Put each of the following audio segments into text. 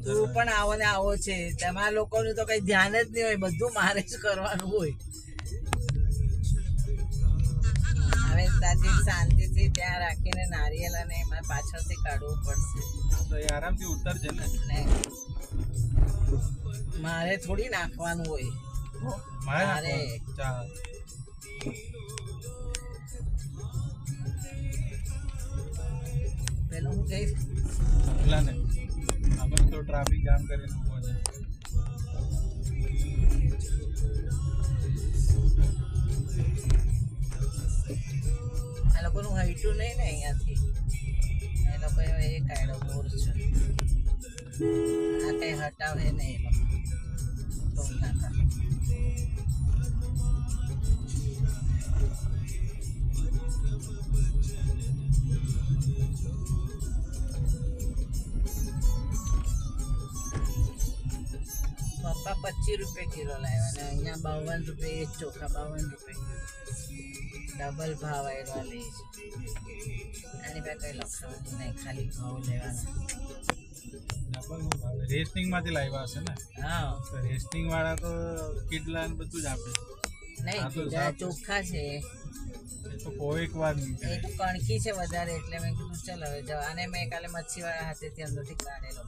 તું પણ આવો ને આવો છે, તમારા લોકોનું તો કઈ ધ્યાન જ નહીં હોય, બધું મારે જ કરવાનું હોય. હવે તાજી શાંતિથી ત્યાં રાખીને નારિયેલ અને એમાં પાછળથી કાઢવું પડશે. તો એ આરામથી ઉતરજે ને. મારે થોડી નાખવાનું હોય. મારે ચા પેલું હું કહીશ પેલા ને અમે તો ટ્રાફિક જામ કરીને ઉભો છે. આ લોકોનું હઈટું નહીં ને અહીંયાથી, એ લોકો એ કાયડો દૂર છે, આ કઈ હટાવે નહીં એ લોકો ટોલ નાકા. પપ્પા 25 રૂપિયા કિલો લાવ્યા ને અહીંયા 52 રૂપિયા, એક ચોખા 52 રૂપિયા, ડબલ ભાવ આવ્યા લે છે. આની પાસે કઈ લખવાનું નહીં, ખાલી ભાવ લેવાનો. રેસનિંગ માંથી લાવ્યા હશે ને? હા, રેસનિંગ વાળા તો કિડલા ને બધું જ આપે. નહીં કીધા ચોખ્ખા છે, એ તો કોઈ વાર એ તો કણકી છે વધારે, એટલે મેં કીધું ચાલ હવે જવા. અને મેં કાલે મચ્છીવાળા હાથેથી અંદરથી કાઢેલો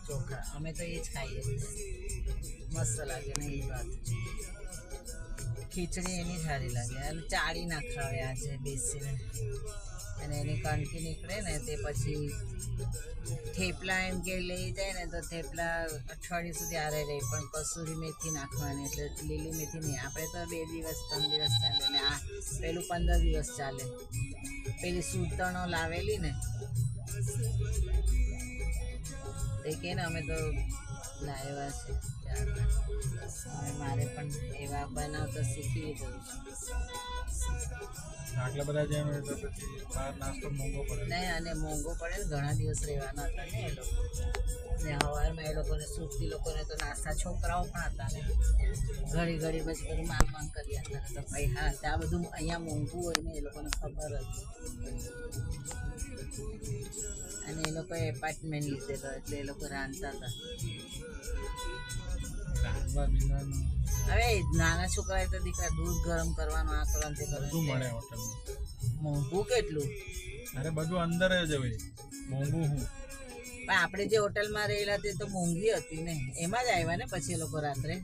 ચોખા, અમે તો એ જ ખાઈએ, મસ્ત લાગે ને. એ વાત ખીચડી એની સારી લાગે, અને ચાળી નાખાવે આજે બેસીને, અને એની કણકી નીકળે ને તે પછી થેપલા એમ કે લઈ જાય ને તો થેપલા અઠવાડિયું સુધી આરે રહે, પણ કસૂરી મેથી નાખવાની, એટલે લીલી મેથી નહીં. આપણે તો 2 દિવસ 3 દિવસ ચાલે ને આ પેલું 15 દિવસ ચાલે. પેલી સૂતણો લાવેલી ને તે કે ને અમે તો લાવ્યા છે, હવે મારે પણ એવા બનાવતા શીખી જવું છે. આટલા બધા જેમ તો પછી બહાર નાસ્તો મોંઘો પડે. નહીં, અને મોંઘો પડે ને, ઘણા દિવસ રહેવાના હતા ને એ લોકો, ને સવારમાં એ લોકોને સુરતી લોકોને તો નાસ્તા, છોકરાઓ પણ હતા ને, ઘડી ઘડી પછી બધું માંગ કરી હતા. તો ભાઈ હા, ત્યાં બધું અહીંયા મોંઘું હોય ને એ લોકોને ખબર હતી. અને એ લોકોએ એપાર્ટમેન્ટ લીધેલો, એટલે એ લોકો રાંધતા હતા. હવે નાના છોકરા તો દીકરા દૂધ ગરમ કરવાનું, આ કરવાનું, તે બધું મળે કરવાનું. હોટલમાં. મોંઘું કેટલું? અરે બધું અંદર જ હોય, મોંઘું હું. પણ આપણે જે હોટલમાં રહેલા તે તો મોંઘી હતી ને, એમાં જ આવ્યા ને પછી એ લોકો રાત્રે.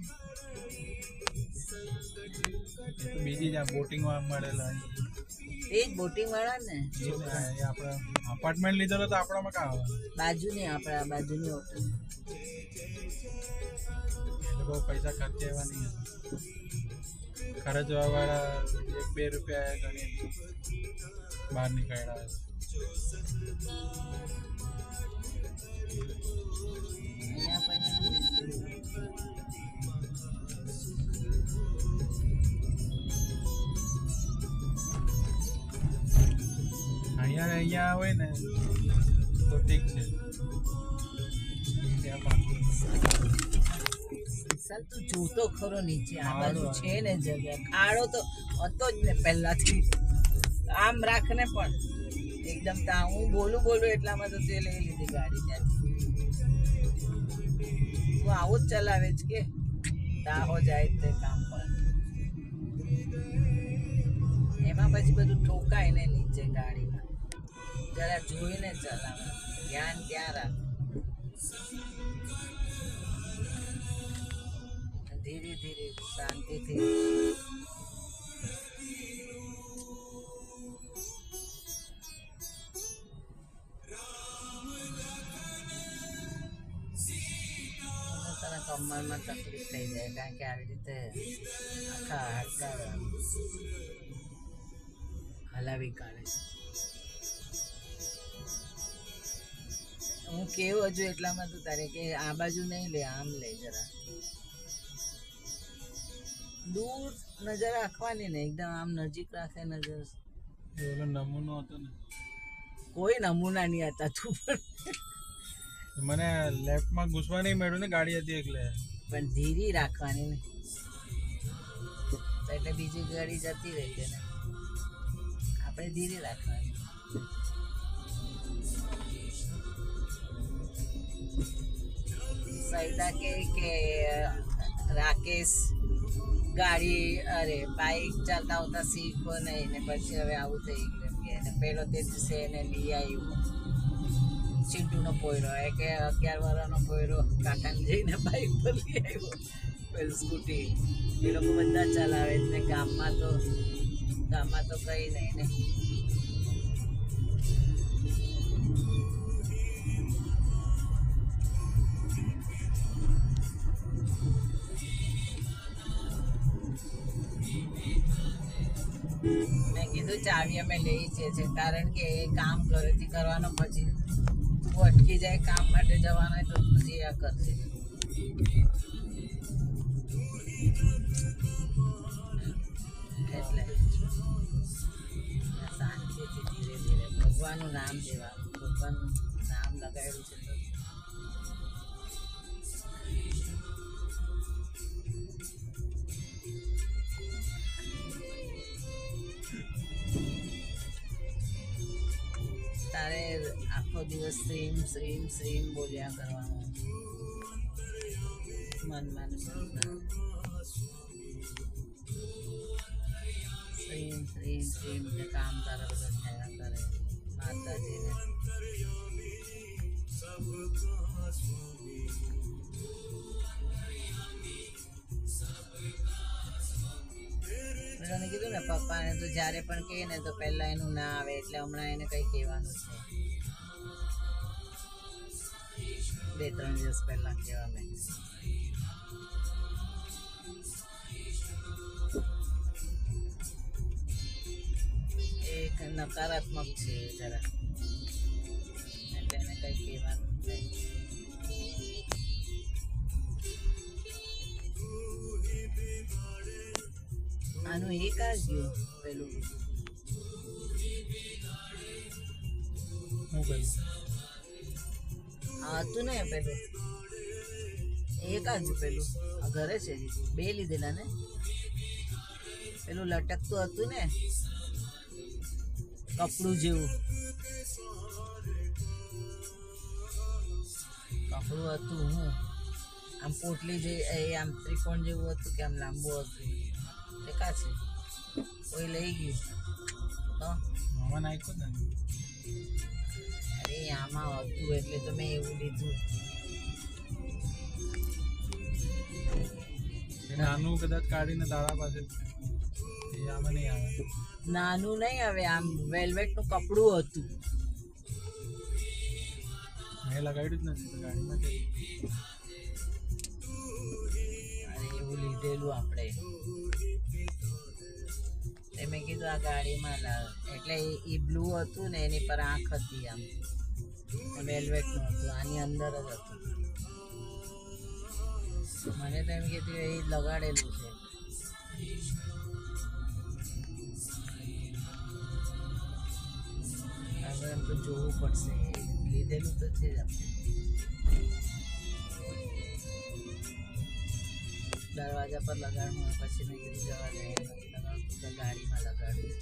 એ તો બીજી જ બોટિંગ માં મળેલા. એ જ બોટિંગ વાળા ને આપણે અપાર્ટમેન્ટ લીધેલો તો આપણામાં કાં આવે? બાજુની, આપણા બાજુની હોટલ. એ લોકો પૈસા ખર્ચેવા નહીં, ખર્ચવા વાળા 1-2 રૂપિયા ગણી બહાર નીકળ્યા. અહીંયા પણ અહીંયા હોય ને તો ઠીક છે. ત્યાં પણ ચાલ તું જોતો ખરો નીચે, આ બાજુ છે ને જગ્યા, ખાડો તો હતો જ ને પહેલાથી. આમ રાખ ને, પણ એકદમ ત્યાં હું બોલું એટલામાં તો તે લઈ લીધી ગાડી ત્યાંથી. તું આવું જ ચલાવે છે કે તાહો જાય તે કામ પર, એમાં પછી બધું ઠોકાય ને નીચે ગાડીમાં. જરા જોઈને ચલાવે, ધ્યાન ત્યાં રાખ. ધીરે ધીરે શાંતિથી. તને કમરમાં તકલીફ થઈ જાય, કારણ કે આવી રીતે આખા હાડકા હલાવી કાઢે. હું કેવું હજુ એટલામાં તું તારે કે આ બાજુ નહીં લે, આમ લે, જરા દૂર નજર રાખવાની ને, એકદમ આમ નજીક રાખે નજર. એનો નમૂનો હતો ને, કોઈ નમૂના નહીં હતા. તું પણ મને લેફ્ટમાં ઘૂસવા નહીં મળ્યું ને, ગાડી હતી એટલે. પણ ધીરી રાખવાની ને, એટલે બીજી ગાડી જતી રહી છે ને, આપણે ધીરે રાખવાની. સવિતા કે રાકેશ ગાડી અરે બાઇક ચાલતા આવતા શીખો નહીં ને પછી હવે આવું થઈ ગયું કે એને પહેલો તે દિવસે એને લઈ આવ્યું ચિંટુનો પોયરો એ કે 11 વર્ષનો પોયરો કાકાને જઈને બાઇક પર લઈ આવ્યો પેલું સ્કૂટી એ લોકો બધા ચલાવે જ ને ગામમાં તો કંઈ નહીં ને મેં કીધું ચાવી અમે લઈ જઈએ છીએ કારણ કે એ કામ ઘરેથી કરવાનો પછી તું અટકી જાય કામ માટે જવાનો હોય તો પછી આ કરશે એટલે શાંતિથી ધીરે ધીરે ભગવાનનું નામ દેવાનું ભગવાનનું નામ લગાડ્યું છે તો તારે આખો દિવસ શ્રીમ શ્રીમ શ્રીમ બોલ્યા કરવાનું મનમાં શ્રીમ શ્રીમ શ્રીમ જે કામ તારા બધા થયા કરે માતાજીને મેં કીધું ને પપ્પાને તો જ્યારે પણ કહે ને તો પહેલાં એનું ના આવે એટલે હમણાં એને કંઈ કહેવાનું છે 2-3 દિવસ પહેલાં કહેવા મેં એક નકારાત્મક છે જરા એટલે એને કંઈ કહેવાનું નહીં આનું એક આ ગયું પેલું હતું ને પેલું એક જ પેલું ઘરે છે 2 લીધેલા ને પેલું લટકતું હતું ને કપડું જેવું કપડું હતું હું આમ પોટલી જે આમ ત્રિકોણ જેવું હતું કે આમ લાંબુ હતું તે કા છે કોઈ લઈ ગયું તો મામા નાખ્યું ને અરે આમાં હતું એટલે તો મેં એવું લીધું નાનું કદાચ કાઢીને તારા પાસે એ આમાં નહીં આવે નાનું નહીં હવે આમ વેલ્વેટનું કપડું હતું મેં લગાડ્યું જ નથી તો ગાડીમાં અરે એવું લીધેલું આપણે મેં કીધું આ ગાડીમાં લાવ એટલે એ બ્લુ હતું ને એની પર આંખ હતી આમ વેલ્વેટનું હતું આની અંદર જ હતું મને તો એમ કીધું એ લગાડેલું છે હવે એમ તો જોવું પડશે લીધેલું તો છે જ આપણે દરવાજા પર લગાડવું હોય પછી મેં કીધું જવા દે લગાડતું ગાડીમાં લગાડ્યું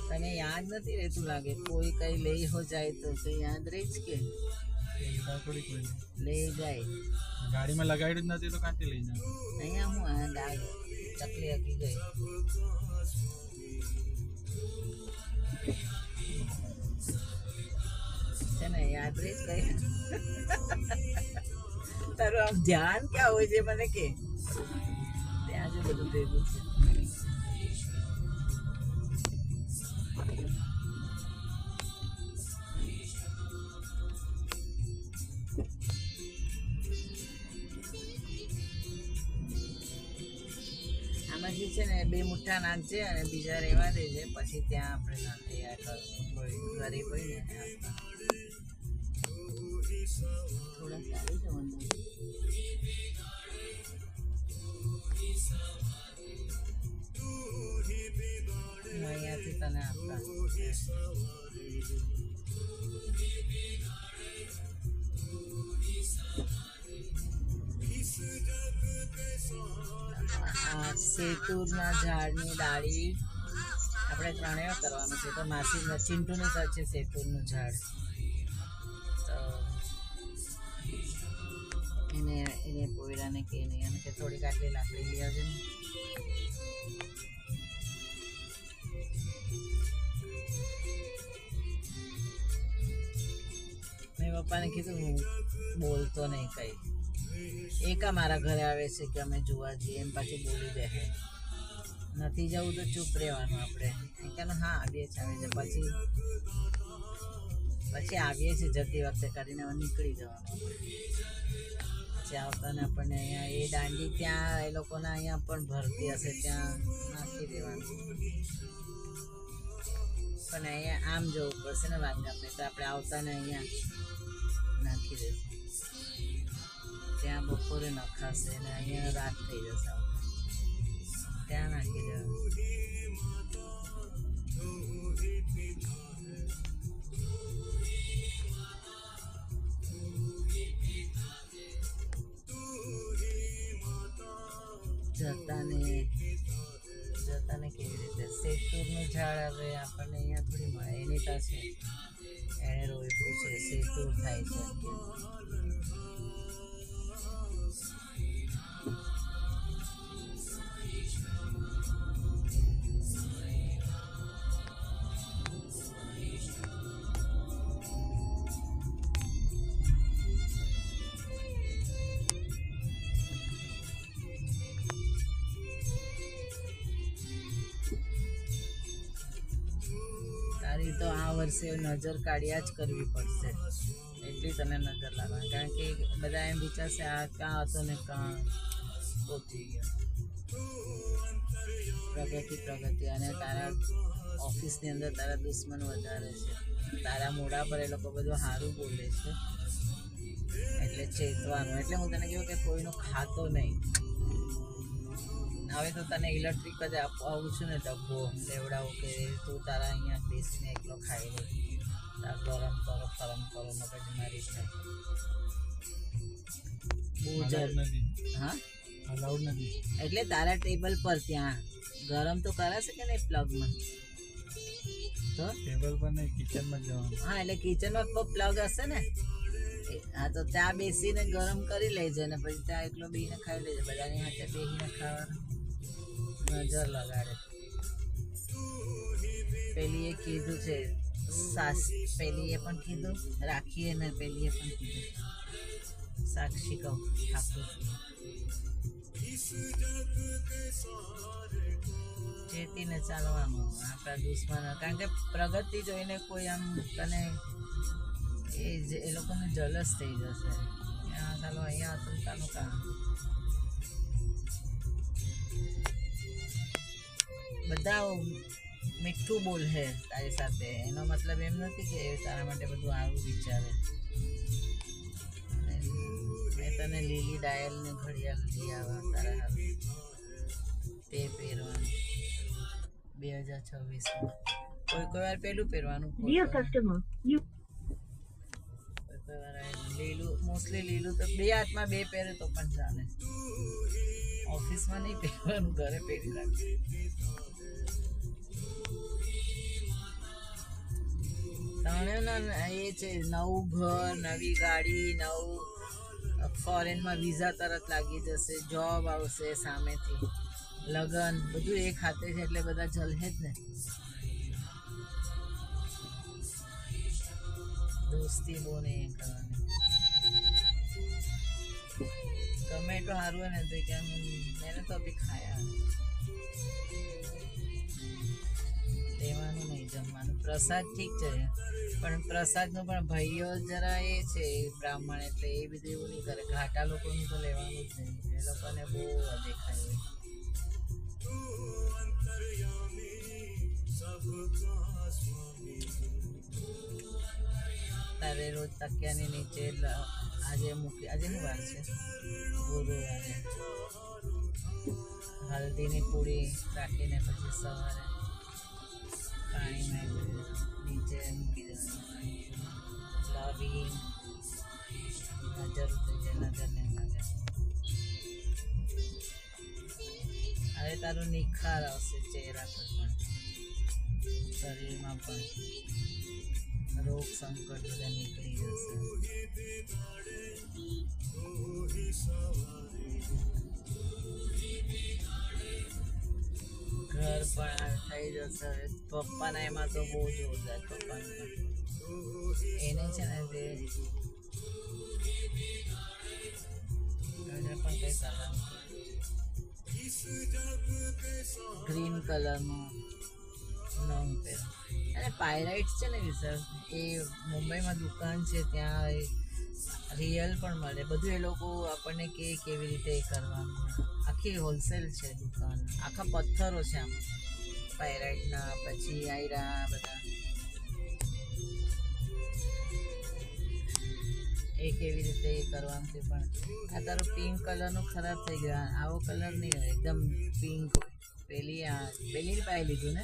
તને યાદ નથી રહેતું લાગે કોઈ કઈ લઈ હો જાય તો યાદ રહી જ કે થોડી કોઈ લઈ જાય ગાડીમાં લગાડ્યું જ નથી તો ક્યાંથી લઈ જાય અહીંયા હું આ ડાળ ચકલી હકી ગઈ છે ને યાદ રહી જ કઈ તારું આમ ધ્યાન ક્યાં હોય છે મને કે ત્યાં જ બધું ભેગું છે આમાં જે છે ને 2 મુઠ્ઠા નાખજે અને બીજા રહેવા દેજે પછી ત્યાં આપણે નાખીએ કોઈ ગરીબ હોય ને આપતા થોડા સારી જવાનું અહીંયાથી તને આપતા આ સેતુરના ઝાડની ડાળી આપણે ત્રણેય કરવાનું છે તો માસી ચિંટુનું તો છે સેતુરનું ઝાડ તો એને પોયરાને કે નહીં અને કે થોડીક આટલી લાકડી લઈ આવજે ને. મેં પપ્પાને કીધું હું બોલતો નહીં કંઈ. એકા મારા ઘરે આવે છે કે અમે જોવા જઈએ એમ પાછું બોલી દે. નથી જવું તો ચૂપ રહેવાનું આપણે. કે હા આવીએ છીએ આવે છે પછી આવીએ છીએ જતી વખતે કરીને નીકળી જવાનું. પછી આવતાને આપણને અહીંયા એ દાંડી ત્યાં એ લોકોના અહીંયા પણ ભરતી હશે ત્યાં નાખી દેવાનું. પણ અહીંયા આમ જવું પડશે ને વાંગામને તો આપણે આવતાને અહીંયા નાખી દઈશું. ત્યાં બપોરે નખાશે ને અહીંયા રાત થઈ જશે. ત્યાં નાખી દેવાનું. જતાને કેવી રીતે સેતુરનું ઝાડ હવે આપણને અહીંયા થોડી મળે. એની તો છે એણે રોપ્યું છે સેતુર થાય છે. તારી તો આ વર્ષે નજર કાઢ્યા જ કરવી પડશે. એટલી તને નજર લાગવાની. કારણ કે બધા એમ વિચારશે આ કાં હતો ને કાં પહોંચી ગયો. પ્રગતિ અને તારા ઓફિસની અંદર તારા દુશ્મન વધારે છે. તારા મોઢા પર એ લોકો બધું સારું બોલે છે એટલે ચેતવાનું. એટલે હું તને કહ્યું કે કોઈનું ખાતો નહીં. હવે તો તને ઇલેક્ટ્રિક જ આવું છું ને ડબ્બો લેવડાવું કે તું તારા અહીંયા બેસીને એકલો ખાઈ લે. ગરમ કરો ફરમ કરો મગજ મારી થાય. બહુ નથી. હા અલાઉડ નથી. એટલે તારા ટેબલ પર ત્યાં ગરમ તો કરાશે કે નહીં પ્લગમાં? તો ટેબલ પર નહીં કિચનમાં જવાનું. હા એટલે કિચનમાં પ્લગ હશે ને. હા તો ત્યાં બેસીને ગરમ કરી લેજે ને પછી ત્યાં એકલો બેહીને ખાઈ લેજે. બધાની હાથે બેહીને ખાવાનું નજર લગાડે. પેલી એ કીધું છે પેલી એ પણ કીધું રાખીએ ને પેલી એ પણ કીધું સાક્ષી કહું ઠાકુર ચેતીને ચાલવાનું આપણા દુશ્મનો. કારણ કે પ્રગતિ જોઈને કોઈ આમ તને એ લોકોને જલસ થઈ જશે. ચાલો અહીંયા હતું તાનું કામ. બધા મીઠું બોલ હે તારી સાથે. એનો મતલબ એમ નથી કે તારા માટે બધું સારું વિચારે. મેં તને લીલી ડાયલ ને ઘડિયાળ લઈ આવવા તારા હારું. તે પહેરવાનું 2026માં. કોઈ વાર પેલું પહેરવાનું. કોઈ વાર લીલું મોસ્ટલી લીલું તો બે હાથમાં બે પહેરે તો પણ ચાલે. ઓફિસમાં નહીં પહેરવાનું, ઘરે પહેરી રાખવું. ત્રણેયના એ છે નવું ઘર, નવી ગાડી, નવું ફોરેનમાં વિઝા તરત લાગી જશે, જોબ આવશે સામેથી, લગન બધું એક હાથે છે એટલે બધા જલહે જ ને. દોસ્તી બહુ નહીં કરવાની. ટમેટો સારું હોય ને તો કેમ મેને તો બી ખાયા. લેવાનું નહીં જમવાનું. પ્રસાદ ઠીક છે પણ પ્રસાદનું પણ ભાઈઓ જરા એ છે બ્રાહ્મણ એટલે એ બધું એવું નહીં કરે. ઘાટા લોકોનું તો લેવાનું જ નહીં. એ લોકોને બહુ દેખાય હોય. તારે રોજ તકિયાની નીચે આજે મૂકી. આજે શું વાર છે? ગુરુવારે. હલ્દીની પૂરી રાખીને પછી સવારે પાણીમાં નીચે મૂકી દેવાનું. લાવી નજર થઈ જાય, નજર ને નજર. હવે તારું નિખાર આવશે ચહેરા પર પણ, શરીરમાં પણ. રોગ સંકટ બધા નીકળી જશે. પણ થઈ જશે હવે. પપ્પાના એમાં તો બહુ જોરદાર પપ્પાનું પણ. એને છે ને તે એને પણ કંઈ કલર ગ્રીન કલરનું લોંગ પહેર અને પાયરાઇટ્સ છે ને વિશાલ એ મુંબઈમાં દુકાન છે ત્યાં રિયલ પણ મળે બધું એ લોકો આપણને કે કેવી રીતે એ કરવાનું આખી હોલસેલ છે દુકાન આખા પથ્થરો છે આમ પાયરાઇટના પછી આયરા બધા એ કેવી રીતે એ કરવાનું તે પણ આ તારો પિંક કલરનો ખરાબ થઈ ગયો આવો કલર નહીં હોય એકદમ પિંક પેલી પાઈ લીધું ને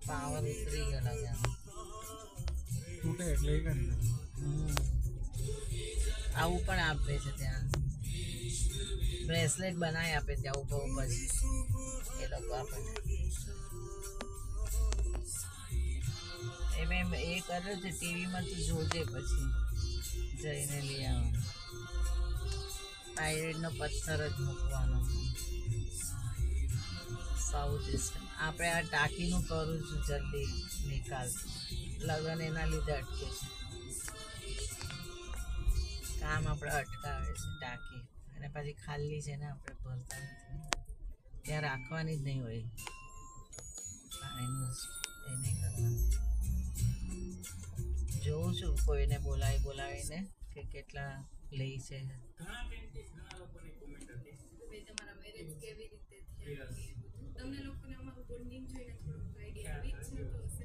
પાવર ઉતરી ગયો લાગે તૂટે એટલે એ કરી દે. આવું પણ આપે છે ત્યાં બ્રેસલેટ બનાવી આપે ત્યાં ઉપર ઉપર એ લોકો આપણને એ મેં એ કર્યો છે ટીવીમાં તું જોજે પછી જઈને લઈ આવવાનું થાઇરોઇડનો પથ્થર જ મૂકવાનો સાઉથ ઇસ્ટર્ન આપણે આ ટાંકીનું કરું છું જલ્દી નિકાલ લગન એના લીધે અટકે છે કામ આપણે અટકાવે છે ટાંકી અને પછી ખાલી છે ને આપણે ભરતા નથી ત્યાં રાખવાની જ નહીં હોય પાણીનું એ નહીં કરવાનું જોઉં છું કોઈને બોલાવીને કે કેટલા લે છે તમને લોકોને અમારું બોન્ડિંગ જોઈને થોડુંક આઈડિયા આવી જ જતો હશે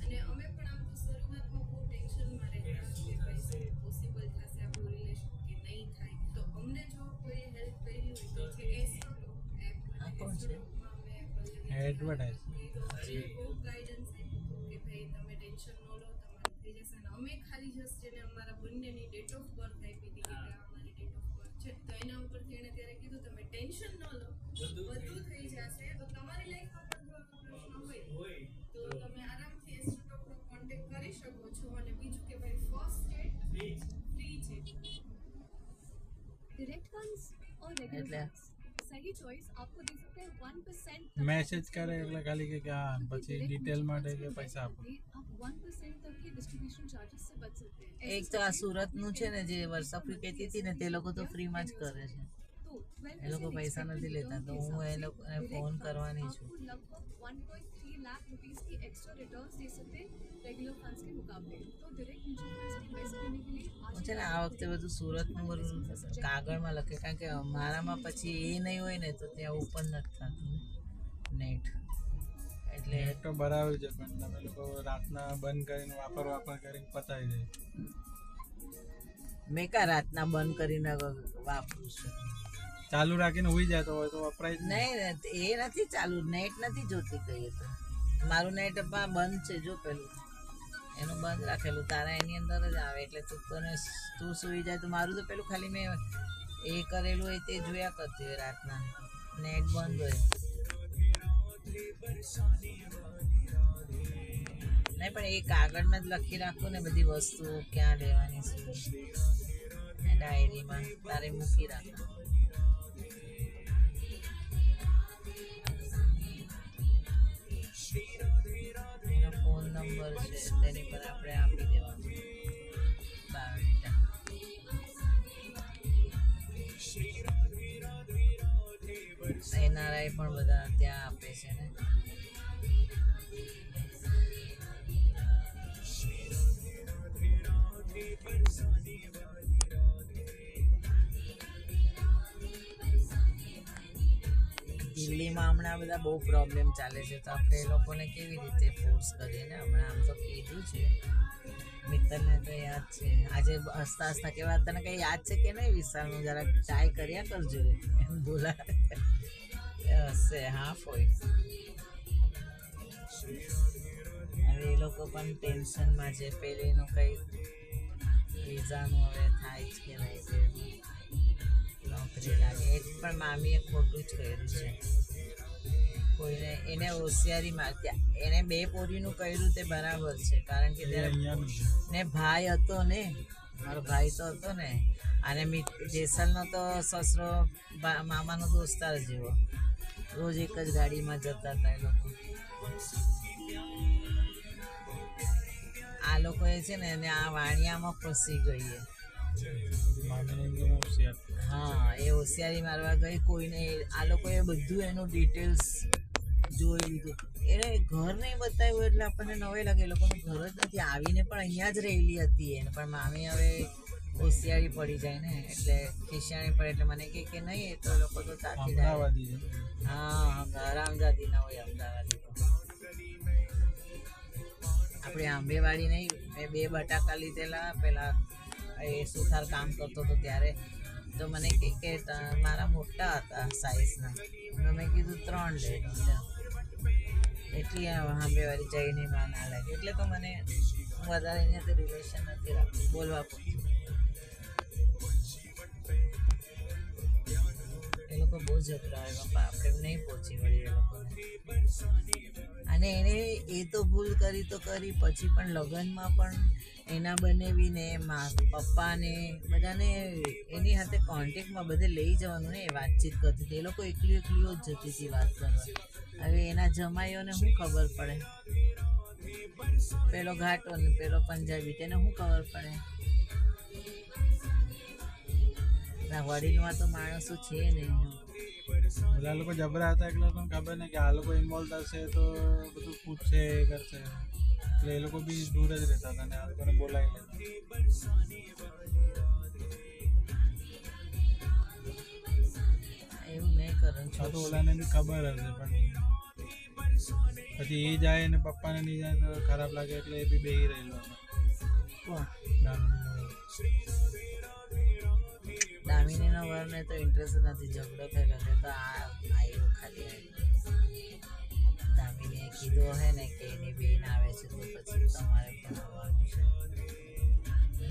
અને અમે પણ આમ તો શરૂઆતમાં બહુ ટેન્શનમાં રહેતા કે ભાઈ પોસિબલ થશે આપણું રિલેશન કે નહીં થાય તો અમને જો કોઈ હેલ્પ કરી હોય તો છે એસ્ટ્રો એપ એડવર્ટાઇઝ બહુ ગાઈડન્સ આપ્યું કે ભાઈ તમે ટેન્શન ન લો તમારું થઈ જશે અને અમે ખાલી જસ્ટ જેને અમારા બંનેની ડેટ ઓફ બર્થ આપી હતી કે અમારી ડેટ ઓફ બર્થ છે તો એના ઉપરથી એણે ત્યારે કીધું તમે ટેન્શન ન લો બધું થઈ જશે તો તમારી લાઈફમાં પણ જો આવા પ્રશ્ન હોય તો તમે આરામથી એસ્ટ્રો ડોક્ટરનો કોન્ટેક્ટ કરી શકો છો અને બીજું કે ભાઈ ફર્સ્ટ એડ ફ્રી છે डायरेक्ट फंड्स और रेगुलर એટલે सही चॉइस आपको दे सकते हैं 1% મેસેજ કરે એટલે ખાલી કે હા પછી ડિટેલ માટે કે પૈસા આપો आप 1% तक के डिस्ट्रीब्यूशन चार्जेस से बच सकते हैं એક તો આ સુરતનું છે ને જે વર્ષાફરી કહેતી હતી ને તે લોકો તો ફ્રીમાં જ કરે છે तो 12% એ લોકો પૈસા નથી લેતા તો હું એ લોકોને ફોન કરવાની છું आपको लगभग 1.3 लाख रुपीस की एक्स्ट्रा रिटर्न्स दे सकते हैं रेगुलर फंड्स के मुकाबले तो डायरेक्ट म्यूचुअल फंड्स इन्वेस्ट करने के लिए आज હું છે ને આ વખતે બધું સુરતનું બધું કાગળમાં લખે કારણ કે મારામાં પછી એ નહીં હોય ને તો ત્યાં ઓપન નથી થતું નેટ એટલે નેટ તો બરાબર છે પણ તમે લોકો રાતના બંધ કરીને વાપર કરીને પતાવી દે મેં કા રાતના બંધ કરીને વાપરું છું ચાલુ રાખીને હોઈ જાય તો હોય તો વપરાય જ નહીં. નહીં એ નથી ચાલુ નેટ નથી જોતી કહીએ તો મારું નેટ બંધ છે જો પેલું એનું બંધ રાખેલું તારા એની અંદર જ આવે એટલે તું સુઈ જાય તો મારું તો પેલું ખાલી મેં એ કરેલું હોય તે જોયા કરતી હોય રાતના નેટ બંધ હોય નહીં પણ એ કાગળમાં જ લખી રાખું ને બધી વસ્તુઓ ક્યાં લેવાની છે ડાયરીમાં તારે મૂકી રાખવાનું એનો ફોન નંબર છે તેની પર આપણે આપી દેવાનું બાયોડેટા એનઆરઆઈ પણ બધા ત્યાં આપે છે ને દિલ્હીમાં હમણાં બધા બહુ પ્રોબ્લેમ ચાલે છે તો આપણે એ લોકોને કેવી રીતે ફોર્સ કરીએ ને હમણાં આમ તો કીધું છે મિત્તલને તો યાદ છે આજે હસતા હસતા કેવા તને કંઈ યાદ છે કે નહીં વિશાલનું જરાક ચાય કર્યા કરજો એમ બોલા હશે હાફ હોય હવે એ લોકો પણ ટેન્શનમાં છે પેલીનું કંઈ વિઝાનું હવે થાય જ કે નહીં છે નોકરી લાગે એક પણ મામીએ ખોટું જ કર્યું છે કોઈને એને હોશિયારીમાં એને 2 પોરીનું કર્યું તે બરાબર છે કારણ કે એ અહીંયાનું છે. ને ભાઈ હતો ને મારો ભાઈ તો હતો ને અને જેસલનો તો સસરો મામાનો દોસ્તાર જેવો, રોજ એક જ ગાડીમાં જતા હતા એ લોકો. આ લોકોએ છે ને એને આ વાણિયામાં ફસી ગઈ એ. મામીને હોશિયાર. હા, એ હોશિયારી મારવા ગઈ. કોઈને આ લોકોએ બધું એનું ડિટેલ્સ જોઈ લીધું. એને ઘર નહીં બતાવ્યું એટલે આપણને નવાઈ લાગે. એ લોકોનું ઘર જ નથી. આવીને પણ અહીંયા જ રહેલી હતી એને, પણ મામી હવે હોશિયારી પડી જાય ને એટલે ખિસિયાણી પડે એટલે મને કે નહીં, એ તો લોકો તો તાકી જાય. અમદાવાદી છે. હા, હરામજાદી ના હોય અમદાવાદી તો. આપણે આંબેવાડી નહીં, મેં 2 બટાકા લીધેલા પેલા એ સુથાર કામ કરતો હતો ત્યારે. તો મને કે મારા મોટા હતા સાઈઝના, તો મેં કીધું 3 લે. એટલી આંબેવાડી જઈને ના લાગે એટલે તો મને વધારે એનાથી રિલેશન નથી રાખતું, બોલવા પૂરતું. એ લોકો બહુ ઝઘડા હોય બાપા, આપણે નહીં પહોંચી વળી એ લોકોને. અને એને એ તો ભૂલ કરી તો કરી, પછી પણ લગ્નમાં પણ એના બનેવીને પપ્પાને બધાને એની સાથે કોન્ટેક્ટમાં બધે લઈ જવાનું ને એ વાતચીત કરતી હતી. એ લોકો એકલીઓ જ જતી હતી વાત કરવા. હવે એના જમાઈઓને શું ખબર પડે? પેલો ઘાટો ને પેલો પંજાબી, તેને શું ખબર પડે? વડીલમાં તો માણસો છે ને. બધા લોકો જબરા હતા એટલે તમને ખબર ને કે આ લોકો ઇન્વોલ્વ થશે તો બધું પૂછશે કરશે, એટલે એ લોકો બી દૂર જ રહેતા હતા ને આ લોકોને બોલાવી લેતા. એવું નહીં કરે. આ તો ઓલાને બી ખબર હશે પણ પછી એ જાય ને પપ્પાને નહીં જાય તો ખરાબ લાગે એટલે એ બી બેહી રહેલો હતો. દામિનીનો વરને તો ઇન્ટરેસ્ટ નથી, ઝઘડો થયેલો છે તો આવ્યો ખાલી. દામિનીએ કીધું હે ને કે એની બેન આવે છે તો પછી તમારે પણ આવવાનું છે.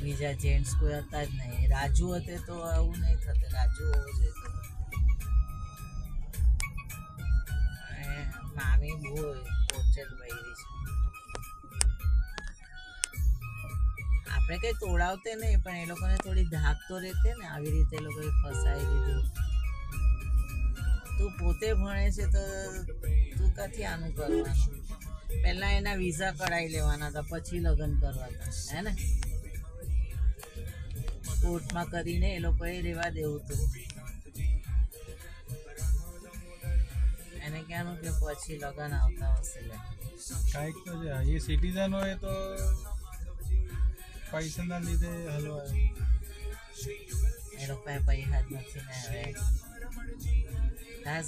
બીજા જેન્ટ્સ કોઈ હતા જ નહીં. રાજુ હતે તો આવું નહીં થતું. રાજુ હોવો જોઈએ. મામી બહુ પોચેલ બૈરી છે. આપણે કઈ તોડાવતે નહીં પણ એ લોકોને થોડી ધાક તો રહેતે ને. આવી રીતે એ લોકોએ ફસાઈ દીધું. તું પોતે ભણે છે તો તું ક્યાંથી આનું કરવાનું? પહેલા એના વિઝા કઢાવી લેવાના હતા, પછી લગ્ન કરવા હતા, હે ને? કોર્ટમાં કરીને એ લોકોએ રહેવા દેવું હતું. એને કહેવાનું કે પછી લગ્ન આવતા હશે. કાંઈક તો છે. એ સિટીઝન હોય તો પૈસાના લીધે હલવાય. એ લોકોએ પૈસા જ નથી ને હવે. હા,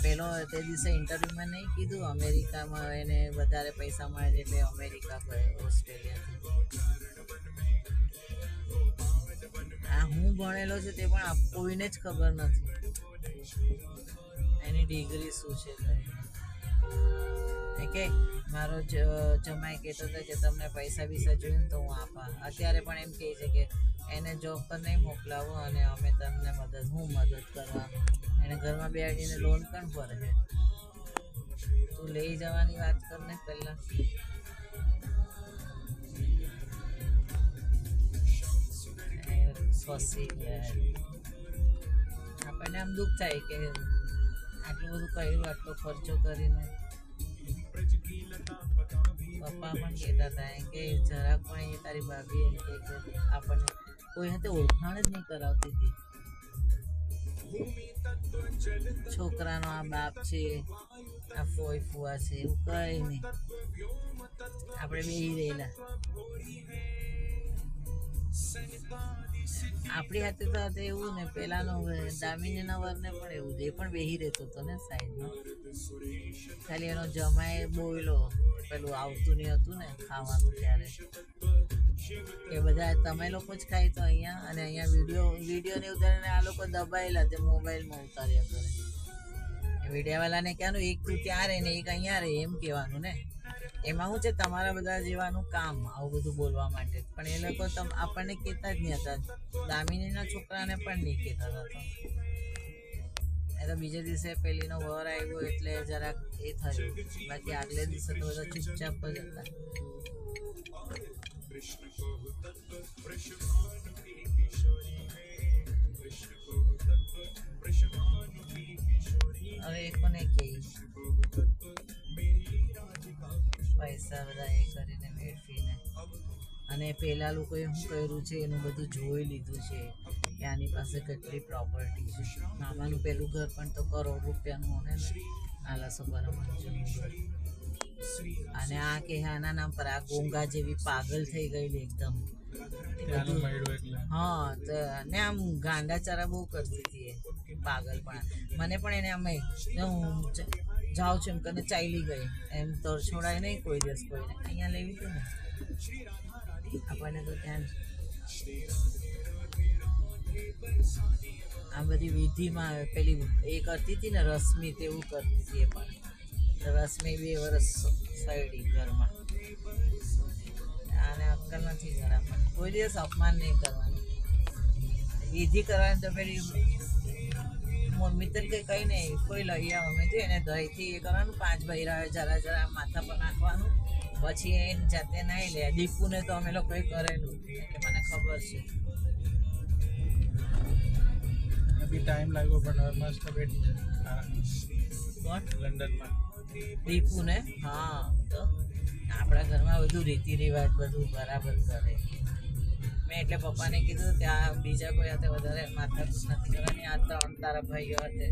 પેલો તે દિવસે ઇન્ટરવ્યુમાં નહીં કીધું અમેરિકામાં એને વધારે પૈસા મળે છે એટલે અમેરિકા ગયો, ઓસ્ટ્રેલિયા. આ હું ભણેલો છે તે પણ કોઈને જ ખબર નથી એની ડિગ્રી શું છે. કે મારો જમાઈ કહેતો હતો કે તમને પૈસા બીસા જોઈએ ને તો હું આપા. અત્યારે પણ એમ કહે છે કે એને જોબ પર નહીં મોકલાવો અને અમે તમને હું મદદ કરવાનું. એને ઘરમાં બેસીને લોન પણ ભરે છે. તું લઈ જવાની વાત કર ને પહેલા. આપણને આમ દુઃખ થાય કે આટલું બધું કર્યું, આટલો ખર્ચો કરીને. પપ્પા પણ કહેતા હતા કે જરાક પણ એ તારી ભાભી એમ કે આપણને કોઈ સાથે ઓળખાણ જ નહીં કરાવતી હતી. છોકરાનો આ બાપ છે, આ ફોઈ ફુવા છે, એવું કઈ નહીં. આપણે બેસી રહેલા. આપણી હાથે તો હતું એવું ને. પેલાનો દામિનીના વરને પણ એવું જ, એ પણ બેસી રહેતો હતો ને સાઈડમાં. ખાલી એનો જમાઈ બોયલો પેલું આવતું નહીં હતું ને ખાવાનું ત્યારે કે બધા તમે લોકો જ ખાય તો અહીંયા, અને અહીંયા વિડીયો ને ઉતારીને આ લોકો દબાયેલા તે મોબાઈલમાં ઉતાર્યા કરે. વિડીયાવાલાને કહેવાનું એક તું ત્યાં રહે ને એક અહીંયા રહે એમ કહેવાનું ને. એમાં શું છે તમારા બધા જેવાનું કામ આવું બધું બોલવા માટે. પણ એ લોકો આપણને કહેતા જ નહીં હતા. દામિનીના છોકરાને પણ નહીં કહેતા હતા. એ તો બીજે દિવસે પેલીનો વર આવ્યો એટલે જરાક એ થયું, બાકી આગલે દિવસે તો બધા ચૂપચાપ જ હતા. હવે એ કોને કહે પૈસા બધા એ કરીને વેડફીને. અને પેલા લોકોએ શું કર્યું છે એનું બધું જોઈ લીધું છે કે આની પાસે કેટલી પ્રોપર્ટી છે. મામાનું પેલું ઘર પણ તો કરોડ રૂપિયાનું હે ને, આલાસો પરમહંસનું ઘર. અને આ કે આના નામ પર આ ગોંગા જેવી પાગલ થઈ ગયેલી એકદમ. ત્યાંનું મળ્યું એટલે હા તો ને આમ ગાંડાચારા બહુ કરતી હતી એ પાગલપણા. મને પણ એને અમે હું જાઉં છું એમ કરીને ચાલી ગઈ, એમ તરછોડાય નહીં કોઈ દિવસ કોઈને. અહીંયા લેવી હતું ને આપણને તો ત્યાં આ બધી વિધિમાં પેલી એ કરતી હતી ને રશ્મિ, તેવું કરતી હતી એ પણ. રશ્મિ 2 વર્ષ સડી ઘરમાં. આને અક્કલ નથી જરા પણ. કોઈ દિવસ અપમાન નહીં કરવાનું. વિધિ કરવાની તો પેલી મમ્મી તરીકે કંઈ નહીં, કોઈ લઈ આવે તો એને દહીંથી એ કરવાનું, 5 બૈરા જરા જરા માથા પર નાખવાનું, પછી એ જાતે નાહી લે. દીપુને તો અમે લોકોએ કરેલું એટલે મને ખબર છે. બી ટાઈમ લાગ્યો પણ હવે મસ્ત બેઠી જાય કોણ? લંડનમાં. દીપુને? હા, તો આપણા ઘરમાં બધું રીતિ રિવાજ બધું બરાબર કરે. મેં એટલે પપ્પાને કીધું ત્યાં બીજા કોઈ હાથે વધારે માથાકૂટ નથી કરવાની. આ 3 તારા ભાઈઓ હાથે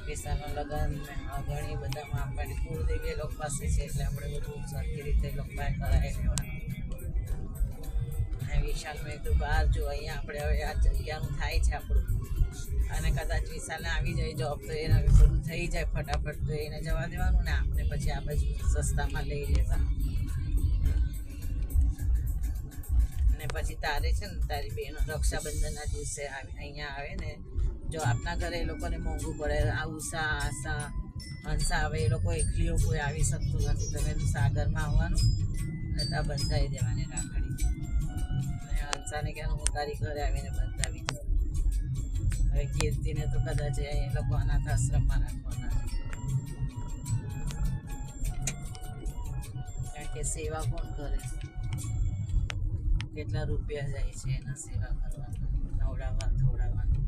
પૈસાનો લગન ને ઘણી બધામાં આપણી કુળદેવી એ લોકો પાસે છે એટલે આપણે બધું સરખી રીતે એ લોકો પાસે કરાવી લેવાનું. અને વિશાલ મેં કીધું બહાર જો અહીંયા આપણે હવે આ જગ્યાનું થાય છે આપણું, અને કદાચ વિશાલને આવી જાય જોબ તો એને બધું થઈ જાય ફટાફટ, તો એને જવા દેવાનું ને આપણે પછી આ બાજુ સસ્તામાં લઈ લેવાનું. અને પછી તારે છે ને તારી બેન રક્ષાબંધનના દિવસે અહીંયા આવે ને, જો આપણા ઘરે એ લોકોને મોંઘું પડે, આ ઉષા આશા હંસા આવે, એ લોકો એકલીઓ કોઈ આવી શકતું નથી. તમે સાગરમાં આવવાનું અને ત્યાં બંધાઈ દેવાની રાખડી. અને હંસાને કહેવાનું હું તારી ઘરે આવીને બંધાવી દઉં. હવે કીર્તિને તો કદાચ એ લોકો અનાથ આશ્રમમાં રાખવાના, કારણ કે સેવા કોણ કરે? કેટલા રૂપિયા જાય છે એના સેવા કરવાના, નવડાવવા ધોવડાવવાનું.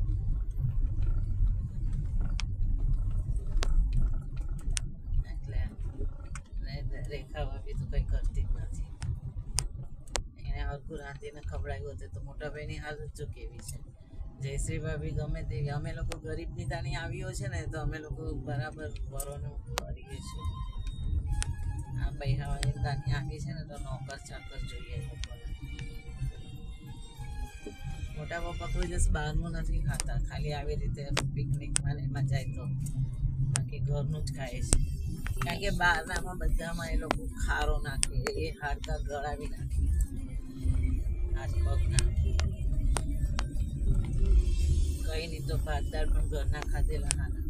એટલે રેખા ભાભી તો કંઈ કરતી જ નથી. એને હરખું રાંધીને ખવડાવ્યું હતું તો મોટા ભાઈની હાલત જો કેવી છે. જયશ્રી ભાભી ગમે તેવી, અમે લોકો ગરીબની તાણી આવીઓ છે ને તો અમે લોકો બરાબર વરોનું કરીએ છીએ. આ પૈસાવાળી તાણી આવી છે ને તો નોકર ચાકર જોઈએ લોકોને. મોટા પપ્પા કોઈ દિવસ બહારનું નથી ખાતા, ખાલી આવી રીતે પિકનિકમાં એમાં જાય તો, બાકી ઘરનું જ ખાય છે. કારણ કે બહારનામાં બધામાં એ લોકો ખારો નાખે, એ હાડકા ગળાવી નાખે, હાથ પગ નાખે. કંઈ નહીં તો ભાત દાળ પણ ઘરના ખાધેલા ના નાખે,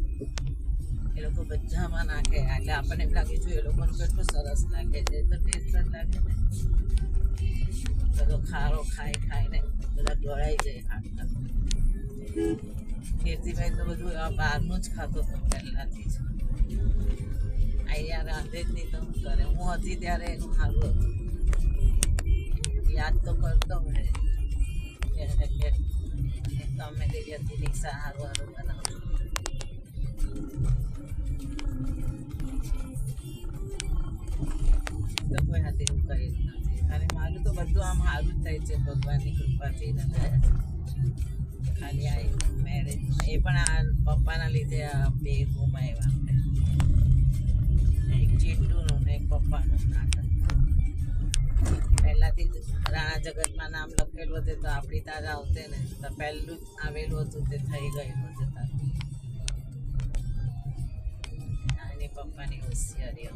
એ લોકો બધામાં નાખે. એટલે આપણને એમ લાગે છે એ લોકોને કેટલું સરસ લાગે છે, તો ટેસ્ટ જ લાગે ને. બધો ખારો ખાઈને બધા ગળાઈ જાય હાડકા. કીર્તિભાઈ તો બધું બહારનું જ ખાતો હતો પહેલાંથી જ. અહીંયા રાંધે જ નહીં તો શું કરે? હું હતી ત્યારે એનું સારું હતું, યાદ તો કરતો હોય કે તમે કઈ હતી નિશા સારું સારું બનાવજો. તો કોઈ હાથે એવું કંઈ જ નથી. અને મારું તો બધું આમ સારું જ થાય છે ભગવાનની કૃપાથી ને દયાથી. ખાલી આ મેરેજ એ પણ આ પપ્પાના લીધે આ 2 ગુમાવ્યા આપણે, એક ચિંટુનું ને એક પપ્પાનું નાટક. પહેલાંથી જ રાણા જગતમાં નામ લખેલું હતું તો આપણી તારા આવતે ને, તો પહેલું જ આવેલું હતું તે થઈ ગયેલું હતું તારું. એની પપ્પાની હોશિયારી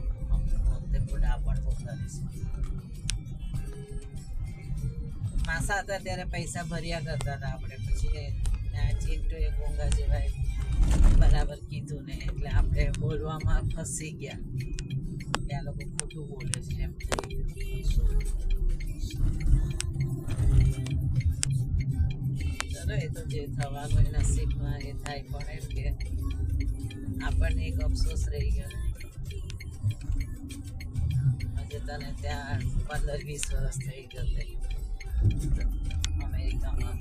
પોતે બુઢાપણ બહુ કરે છે. માસા હતા ત્યારે પૈસા ભર્યા કરતા હતા આપણે, પછી આ ચિંટુ એ ગોંગા જેવાય બરાબર કીધું ને એટલે આપણે બોલવામાં ફસી ગયા કે આ લોકો ખોટું બોલે છે એમ થઈ ગયું. ચલો એ તો જે થવાનું એ નસીબમાં એ થાય, પણ એમ કે આપણને એક અફસોસ રહી ગયો. હજુ તને ત્યાં 15-20 વર્ષ થઈ ગયો અમેરિકામાં.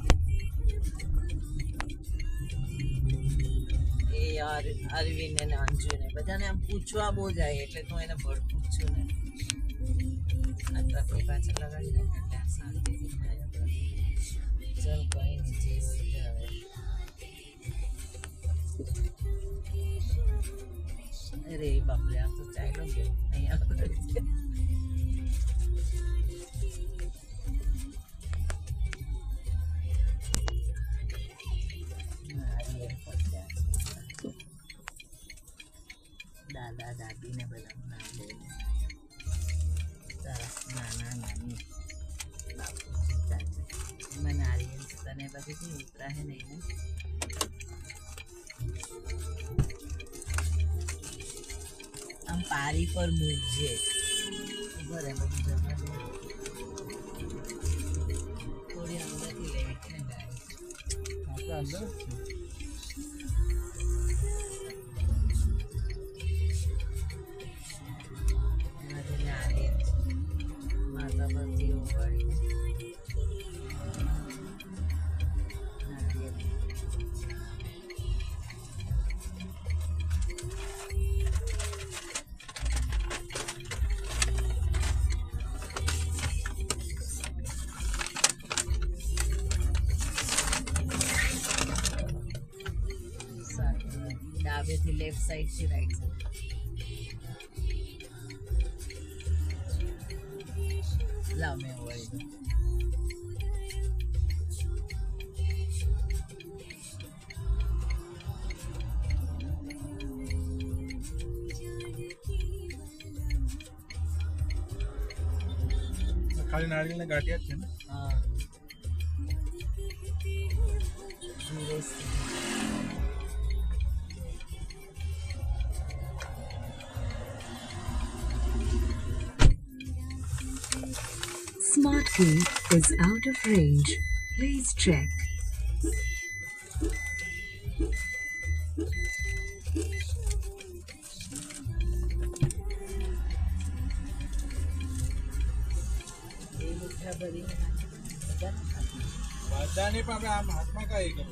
એ અરવિંદ અને અંજુ ને બધાને આમ પૂછવા બહુ જાય એટલે તો એને ભડકું જ છું ને આ ટ્રકની પાછળ લગાડી નાખે એટલે આ શાંતિથી થાય આપણે. ચાલ કઈ નહીં જે હોય તે હવે. અરે બાપરે આ તો ચાલ્યો ગયો અહીંયા. દાદા દાદી ને બધાનું નામ લઈને સરસ નાના નાની બાપુ ચાચા એમાં નારિયેલ તને બધું ઉતરાય નહીં ને. આમ પારી પર મૂકજે બરે બધું જમા થોડી અંદરથી લેવી છે ને ગાય આપણે અંદર એમાંથી નારિયેલ માતા પરથી ઉગાડી નારિયેલ ડાબેથી લેફ્ટ સાઈડ થી રાઈટ સાઈડ લાવ મેં વળી દઉં. ખાલી નારિયેલને ગાંઠિયા જ છે ને. હા zero Smart key is out of range. Please check. એ મુઠ્ઠા ભરીને નાખી બધા નાખી. બધાની પણ આપણે આમ હાથમાં કઈ કરું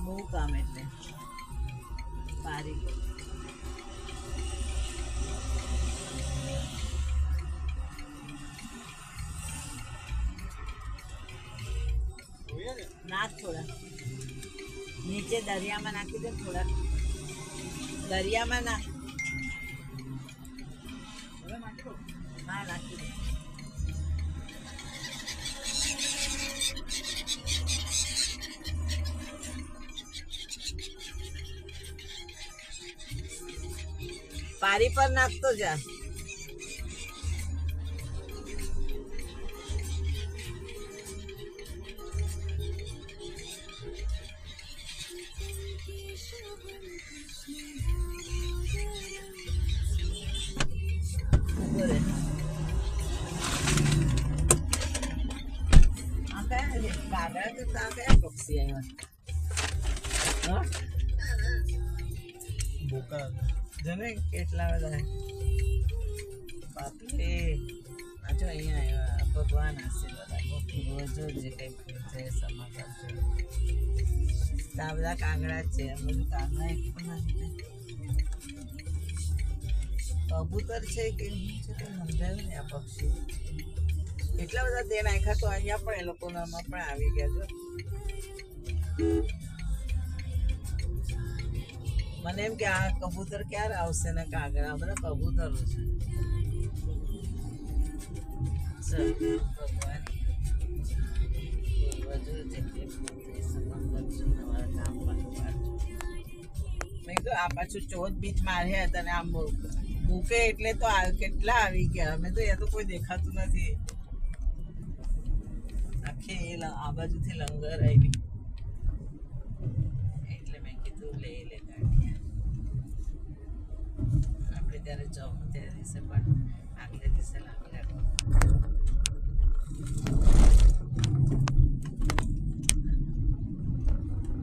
બહુ કામ એટલે પારી પર. જોઈએ ને નાખ થોડા નીચે દરિયામાં નાખી દે થોડા દરિયામાં નાખ. હવે નાખી દો. હા નાખી દે. પારી પર નાખતો જા. ઉભો રહે. આ કયા છે? કાગડા તો આ કયા પક્ષી આવ્યા? હા? બોકા જને કેટલા બધા બાપરે આ જો અહીંયા આવ્યા ભગવાન આશીર્વાદ આપો રોજો જે કંઈ છે સમાચાર છે આ બધા કાગડા જ છે બધું કાગડા એક પણ નથી કબૂતર છે કે શું છે કંઈ સમજાયું ને આ પક્ષી એટલા બધા દે નાખ્યા તો અહીંયા પણ એ લોકોનામાં પણ આવી ગયા જો મને એમ કે આ કબૂતર ક્યારે આવશે ને કાગડા બધા કબૂતરો છે ચલ ભગવાન પૂર્વજો જેટલી સમગ્ર તમારા કામ પાછું પાડજો મેં કીધું આ પાછું ચોથ બીચ મારે તને આમ મૂકે એટલે તો કેટલા આવી ગયા મેં તો એ તો કોઈ દેખાતું નથી આખી આ બાજુથી લંગર આવી એટલે મેં કીધું લે આપણે ત્યારે જવું ત્યારે દિવસે પણ આગલે દિવસે લાવી રાખો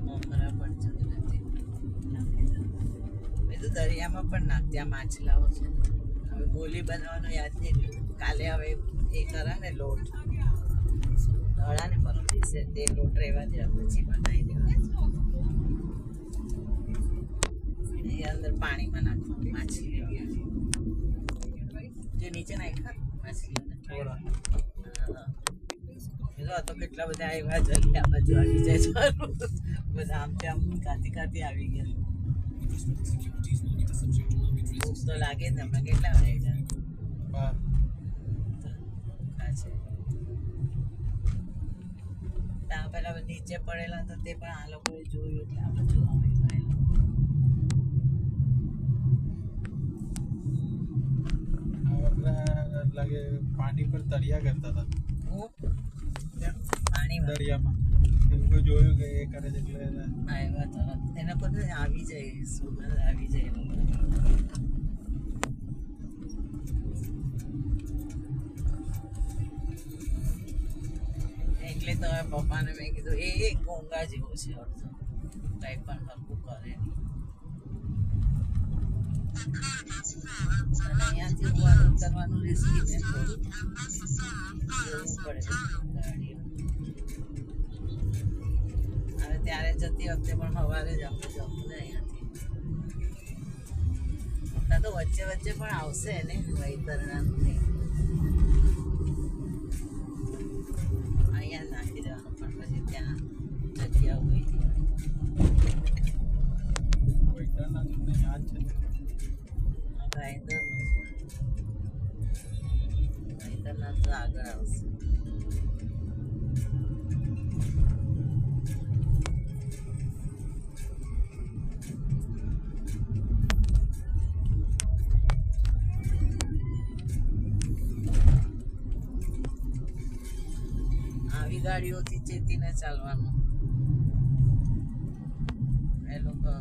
મોમરા પણ જતું નથી મેં તો દરિયામાં પણ નાખ ત્યાં માછલાઓ છે હવે ગોલી બનાવવાનું યાદ નહીં રહ્યું કાલે હવે એ કરે ને લોટ દડા ને પરમ દિવસે તે લોટ રહેવા દે પછી બનાવી દેવા એ અંદર પાણીમાં નાખવાનું માછલી લેવાની જે નીચે નાખ્યા માછલીને થોડા જો તો કેટલા બધા આવ્યા જલ્દી આ બાજુ આવી જાય ચાલુ બધા આમ તેમ કાતી આવી ગયા ભૂખ તો લાગે ને હમણાં કેટલા વાગે ગયા બાર છે ત્યાં પેલા નીચે પડેલા હતા તે પણ આ લોકોએ જોયું એટલે આ બધું અમે લાગે પાણી પર તળિયા કરતા હતા પાણીમાં દરિયામાં એ લોકો જોયું કે એ કરે છે એટલે આવ્યા તરત એના પર આવી જાય સુગંધ આવી જાય એટલે તો પપ્પાને મેં કીધું એ ગોંગા જેવું છે અડધો કંઈ પણ હરકું કરે નહીં અને અહીંયાથી ઉવાનું ઉતરવાનું રિસ્કી ને થોડું જોવું પડે ગાડી હવે ત્યારે જતી વખતે પણ સવારે જ આપણે જવું ને અહીંયાથી ત્યાં તો વચ્ચે વચ્ચે પણ આવશે ને વૈતરણાનું નહીં અહીંયા નાખી દેવાનું પણ પછી ત્યાં જગ્યા હોય વૈતરણનાથને યાદ છે વૈતરણાથ તો આગળ આવશે આવી ગાડીઓથી ચેતીને ચાલવાનું એ લોકો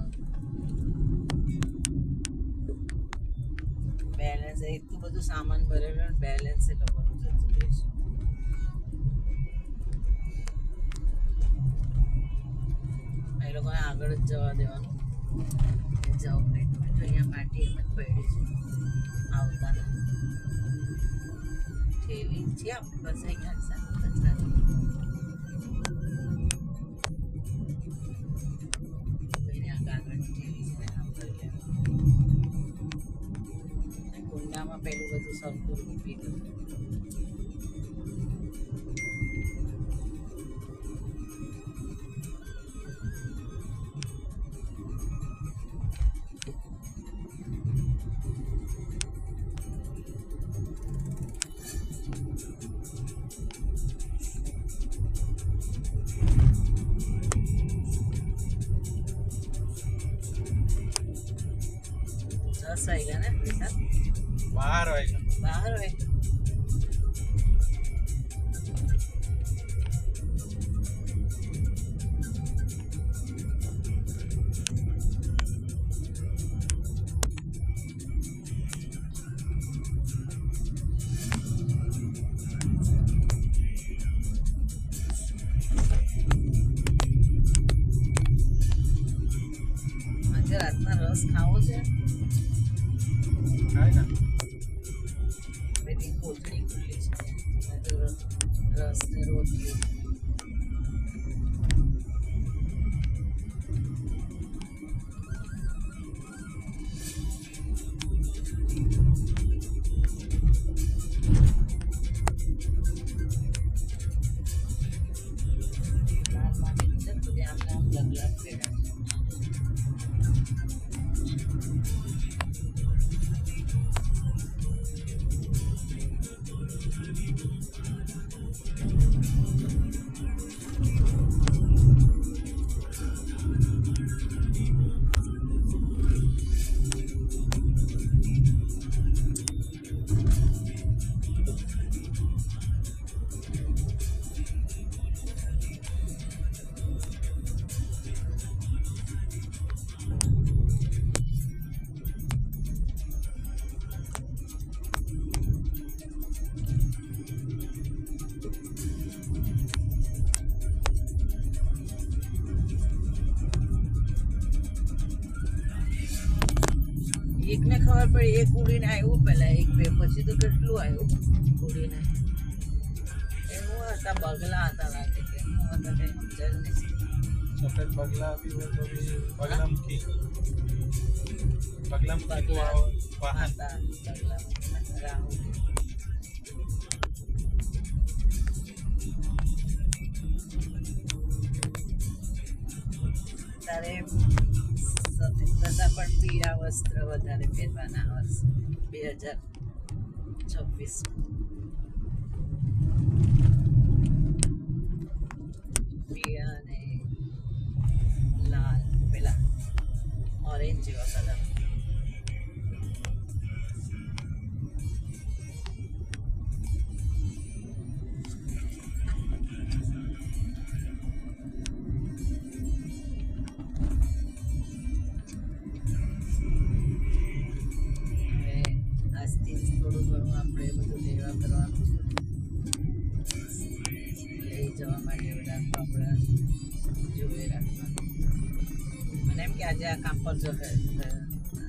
બેલેન્સ એટલું બધું સામાન ભરેલું બેલેન્સ એ લોકોનું જતું રહેશે એ લોકોને આગળ જ જવા દેવાનું જવું બેઠું અહીંયા માટી એમ જ પડી છે આવતા ઠેલી છે આપણી પાસે અહીંયા કચરા કુંડામાં પેલું બધું સરખું મૂકી દઉં આવી ગયા ને પૈસા બહાર હોય બહાર હોય આજે રાતના રસ ખાવો છે ખાય ને બધી કોથળી ખુલ્લી છે રસ ને રોટલી એકને ખબર પડી એક ઉડીને આવ્યું પેલા એક બે પછી તો કેટલું આવ્યું ઉડીને એવું હતા બગલા હતા લાગે કે હું હતા કંઈ સમજાયું નહીં. સફેદ બગલા બી હોય તો બી બગલા મૂકી વાહન હતા બગલા રાહુલ. તારે સ્વતંત્રતા પણ પીળા વસ્ત્ર વધારે પહેરવાના વર્ષ 2026. પીળા અને લાલ પેલા ઓરેન્જ જેવા કલર. આજથી જ થોડું ઘણું આપણે બધું લેવા કરવાનું છે. લઈ જવા માટે બધા કપડાં જોઈ રાખવાનું. મને એમ કે આજે આ કામ પર જશે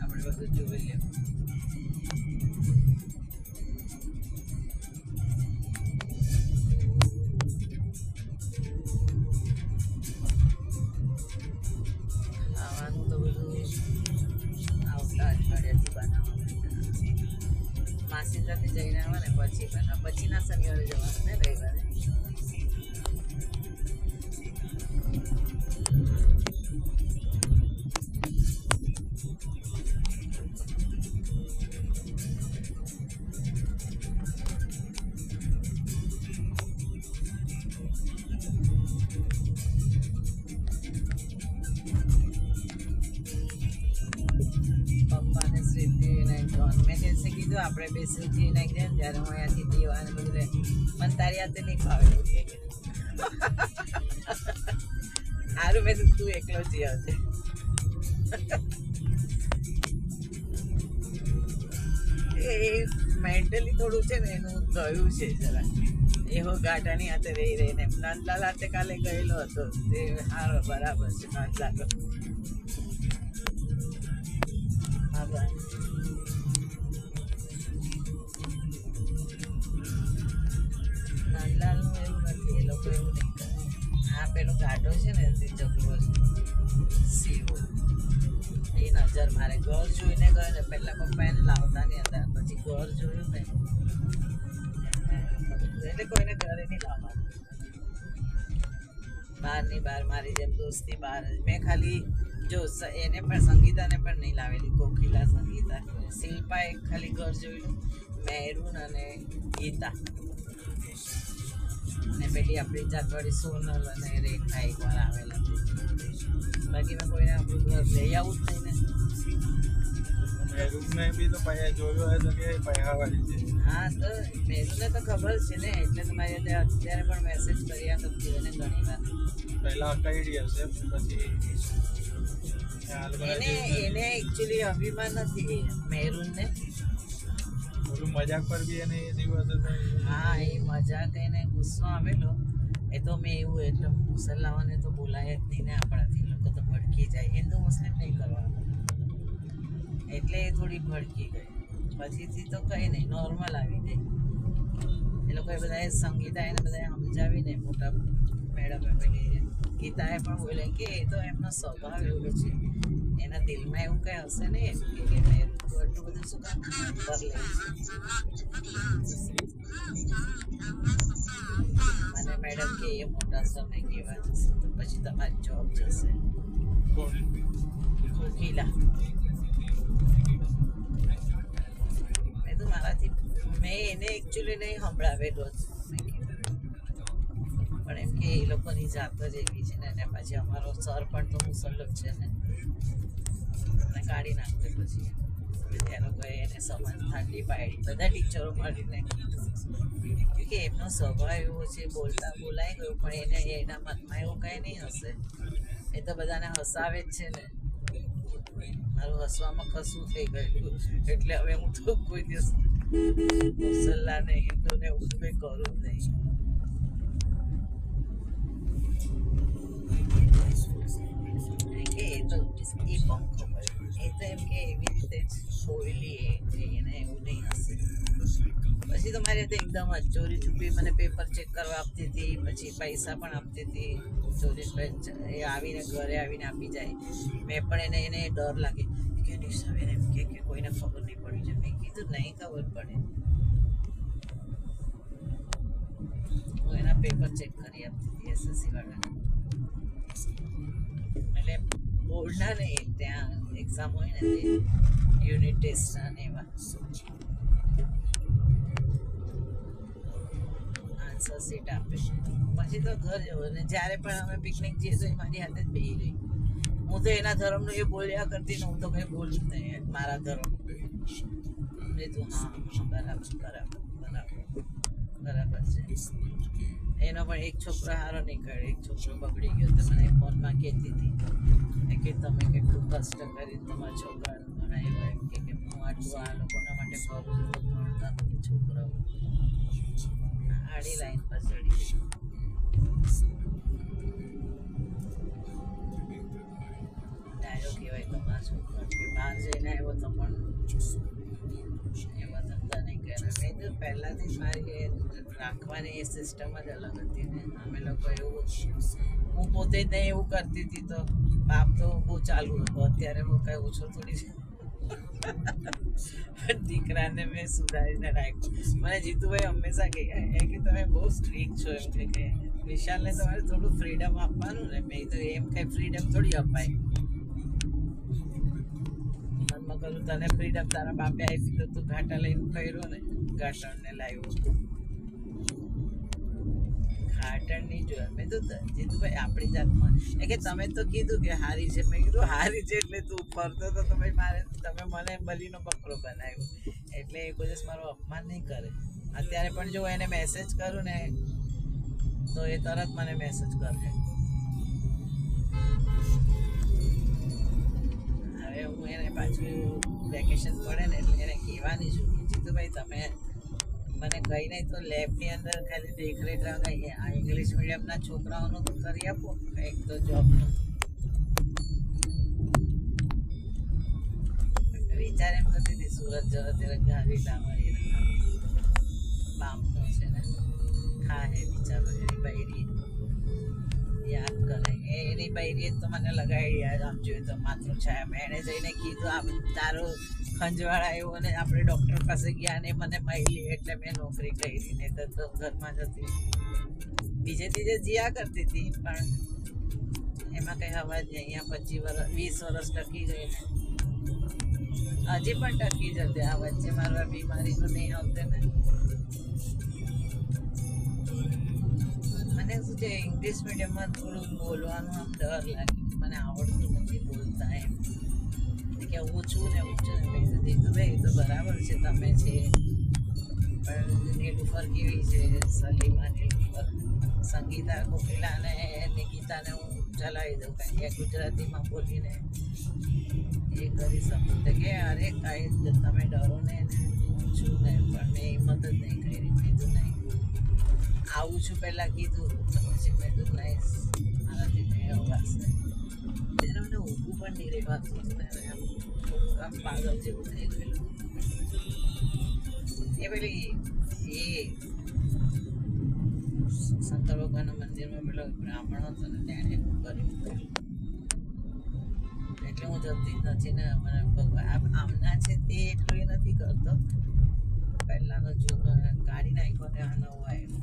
આપણે બધું જોઈ લેવું. ખાવાનું તો બધું આવતા અઠવાડિયાથી બનાવવાનું. માસી સાથે જઈને આવે ને પછી પછીના શનિવારે જવાનું ને રવિવારે. પપ્પાને સિદ્ધિવિનાયક જવાનું. મેં દિવસે કીધું આપણે બે સિદ્ધિવિનાયક જાય ને ત્યારે હું અહીંયાથી દીવા ને બધું લે. મને તારી હાથે નહીં ફાવે એવું કે સારું. મેં કીધું તું એકલો જઈ આવજે. એ મેન્ટલી થોડું છે ને એનું ગયું છે જરા. એવો ગાટાની હાથે રહી રહીને નંદલાલ હાથે કાલે ગયેલો હતો તે સારો બરાબર છે. નંદલાલ હા ભાઈ નંદલાલનું એવું નથી. એ લોકો એવું નહીં કરે. આ પેલો ગાઢો છે ને તે જબરો છે સીવો. એ નજર મારે ઘર જોઈને ગયો ને પહેલાં પપ્પા એને લાવતા નહીં હતા. પછી ઘર જોયું ને એટલે કોઈને ઘરે નહીં લાવવાનું. બહારની બહાર મારી જેમ દોસ્તી બહાર જ. મેં ખાલી જો એને પણ સંગીતાને પણ નહીં લાવેલી. કોકિલા સંગીતા શિલ્પાએ ખાલી ઘર જોયેલું. મહેરૂન અને ગીતા ને પેલી આપણી જાતવાળી સોનલ અને રેખા એકવાર આવેલા. બાકી મેં કોઈને આપણું ઘર લઈ આવું જ નહીં ને. મેં બી તો જોયું હોય તો કે પૈસાવાળી છે. હા તો મેરુને તો ખબર છે ને એટલે તો મારી અત્યારે પણ મેસેજ કર્યા કરતી હોય ને ઘણી વાર. પહેલા અકાઈડી હશે પછી એને એકચ્યુઅલી અભિમાન નથી મેરુનને. ઓલું મજાક પર બી એને એ દિવસે હા એ મજાક એને ગુસ્સો આવેલો. એ તો મેં એવું એટલે મુસલમાનોને તો બોલાય જ નહીં ને આપણાથી. લોકો તો ભડકી જાય. હિન્દુ મુસ્લિમ નહીં કરવાનું એટલે એ થોડી ભડકી ગઈ. પછીથી તો કંઈ નહીં નોર્મલ આવી ગઈ. એ લોકોએ બધાએ સંગીતા એને બધાએ સમજાવીને મોટા મેડમે પેલી ગીતાએ પણ બોલે કે એ તો એમનો સ્વભાવ એવો છે. એના દિલમાં એવું કંઈ હશે ને એમ કે એને એટલું બધું શું કામ પર લે છે. મને મેડમ કે એ મોટા સમય કહેવા જશે તો પછી તમારી જોબ જશે. કોકિલા મેં તો મારાથી મેં એને એકચ્યુઅલી નહીં સંભળાવેલો જ. પણ એમ કે એ લોકોની જાત જ એવી છે ને. અને પછી અમારો સર પણ તો મુસલ્લમ છે ને અને કાઢી નાખતે પછી એ લોકોએ એને સમાન ઠંડી પાડી. બધા ટીચરો મળીને કીધું કે એમનો સ્વભાવ એવો છે. બોલતા બોલાઈ ગયું પણ એને એના મનમાં એવું કંઈ નહીં હશે. એ તો બધાને હસાવે જ છે ને. મારું હસવામાં કશું થઈ ગયું એટલે હવે હું તો કોઈ દિવસ મુસલ્લાને હિન્દુને એવું કંઈ કરું જ નહીં. કે એ તો એ પંખો એ તો એમ કે એવી રીતે જ બોલી એને એવું નહીં હશે. પછી પછી તો મારી હાથે એકદમ જ ચોરી છુપી મને પેપર ચેક કરવા આપતી હતી, પછી પૈસા પણ આપતી હતી ચોરી. એ આવીને ઘરે આવીને આપી જાય. મેં પણ એને ડર લાગે કે નિશાબેન એમ કે કોઈને ખબર નહીં પડી જાય. મેં કીધું નહીં ખબર પડે, હું એના પેપર ચેક કરી આપતી હતી SSC વાળાને. એટલે બોર્ડના નહીં, ત્યાં એક્ઝામ હોય ને તે યુનિટ ટેસ્ટના ને એવા આન્સર સીટ આપે. પછી તો ઘર જવું. ને જ્યારે પણ અમે પિકનિક જઈએ તો એ મારી હાથે જ બેસી રહી. હું તો એના ધર્મનું એ બોલ્યા કરતી ને હું તો કંઈ બોલું જ નહીં મારા ધર્મ. મેં તું હા બરાબર બરાબર બરાબર બરાબર છે. એનો પણ એક છોકરો સારો નીકળ્યો, એક છોકરો બગડી ગયો. તો મને ફોનમાં કહેતી હતી કે તમે કેટલું કષ્ટ કરી તમારા છોકરાને ભણાવ્યો. એમ કે હું આટલું આ લોકોના માટે કરું છું તો ભણતા નથી છોકરાઓ. આડી લાઈન પર ચડી ગઈ. ડાયો કહેવાય તમારા છોકરા કે બહાર જઈને આવ્યો તો પણ એવા ધંધા નહીં કરે. મેં તો પહેલાંથી જ મારી રાખવાની એ સિસ્ટમ જ અલગ હતી ને. અમે લોકો એવું, હું પોતે જ નહીં એવું કરતી હતી તો બાપ તો બહુ ચાલુ હતો. અત્યારે હું કાંઈ ઓછો થોડી છે. પણ દીકરાને મેં સુધારીને રાખ્યો. મને જીતુભાઈ હંમેશા કહે કે તમે બહુ સ્ટ્રીક છો. એમ કે વિશાલને તમારે થોડું ફ્રીડમ આપવાનું ને. મેં તો એમ કંઈ ફ્રીડમ થોડી અપાય. મનમાં કરું તને ફ્રીડમ તારા બાપે આપી તો તું ઘાટા લઈને કર્યો ને. ઘાટણને લાવ્યો ઘાટણ નહીં જોયા. મેં તો જીતુભાઈ આપણી જાતમાં કે તમે તો કીધું કે હારી છે. મેં કીધું હારી છે એટલે તું ફરતો તો તમે મને બલીનો બકરો બનાવ્યો. એટલે એ કોઈ દિવસ મારું અપમાન નહીં કરે. અત્યારે પણ જો એને મેસેજ કરું ને તો એ તરત મને મેસેજ કરે. હવે હું એને પાછું વેકેશન પડે ને એટલે એને કહેવાની છું કે જીતુભાઈ તમે મને કંઈ નહીં તો લેબની અંદર ખાલી દેખરેખ રાખે. આ ઇંગ્લિશ મીડિયમના છોકરાઓનું તો કરી આપો એક તો જોબનું. વિચાર એમ કરતી હતી સુરત જવા ત્યારે ગાડી લાવવાની બાપનો છે ને ખાહે બિચારો. એની બૈરી યાદ કરે એની બૈરીએ તો મને લગાડી યાદ આમ જોયું તો માથું છાયા. મેં એને જઈને કીધું આમ તારો ખંજવાળા આવ્યો ને આપણે ડૉક્ટર પાસે ગયા ને મને મળી એટલે મેં નોકરી કરી ને તો ઘરમાં જ હતી. બીજે ત્રીજે જીયા કરતી હતી પણ એમાં કંઈ હવા જ નહીં. અહીંયા 20 વર્ષ ટકી ગઈ ને હજી પણ ટકી જશે. આ વચ્ચે મારું આ બીમારી તો નહીં આવતે ને. મને શું છે ઇંગ્લિશ મીડિયમમાં થોડું બોલવાનું આમ ડર લાગે. મને આવડતું નથી બોલતા એમ કે હું છું ને હું છું ને. મેં તો દીધું ભાઈ તો બરાબર છે તમે છે પણ નીલુફર કેવી છે, સલીમા નીલુફર, સંગીતા કોકિલા ને નિકિતાને હું ચલાવી દઉં. કારણ કે ગુજરાતીમાં બોલીને એ કરી શકું. તો કે અરે કાંઈ તમે ડરો ને હું છું ને. પણ મેં હિંમત જ નહીં કરી. કીધું નહીં આવું છું પહેલાં કીધું તો પછી મેં કીધું નહીં મારાથી નહીં અવાશે. ત્યારે મને ઊભું પણ નહીં રહેવાતું હતું ને. આમ પાગલ જેવું થઈ ગયેલું. એ પેલી એ શંકર ભગવાનના મંદિરમાં પેલો બ્રાહ્મણ હતો ને તેણે એવું કર્યું એટલે હું જતી જ નથી ને. મને ભગવાન આમના છે તે એટલું એ નથી કરતો. પહેલાંનો જૂનો કાઢી નાખ્યો ને આ નવો આવ્યો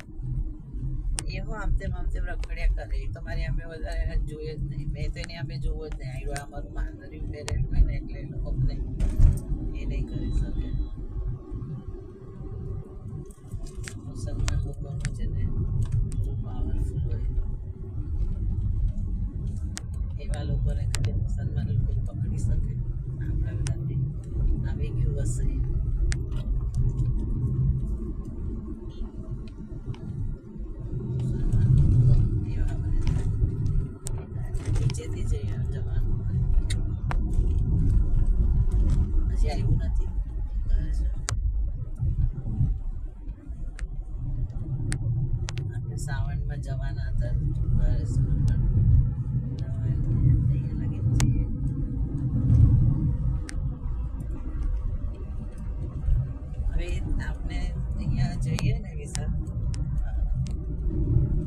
એવો આમ તેમ રખડ્યા કરે. એ તો મારી અમે વધારે જોઈએ જ નહીં. મેં તો એની અમે જોવો જ નહીં. આવ્યું અમારું માંદરી પહેરેલું હોય ને એટલે એ લોકો નહીં એ નહીં કરી શકે. મુસલમાન લોકોનું છે ને પાવરફુલ હોય. એવા લોકોને ખાલી મુસલમાન લોકો પકડી શકે. આપણા બધાથી આવી ગયું હશે. નીચેથી જઈ જવાનું હજી આવ્યું નથી. આપણે શ્રાવણમાં જવાના હતા ઘરે સુરત. હવે આપણે અહીંયા જઈએ ને વિશાલ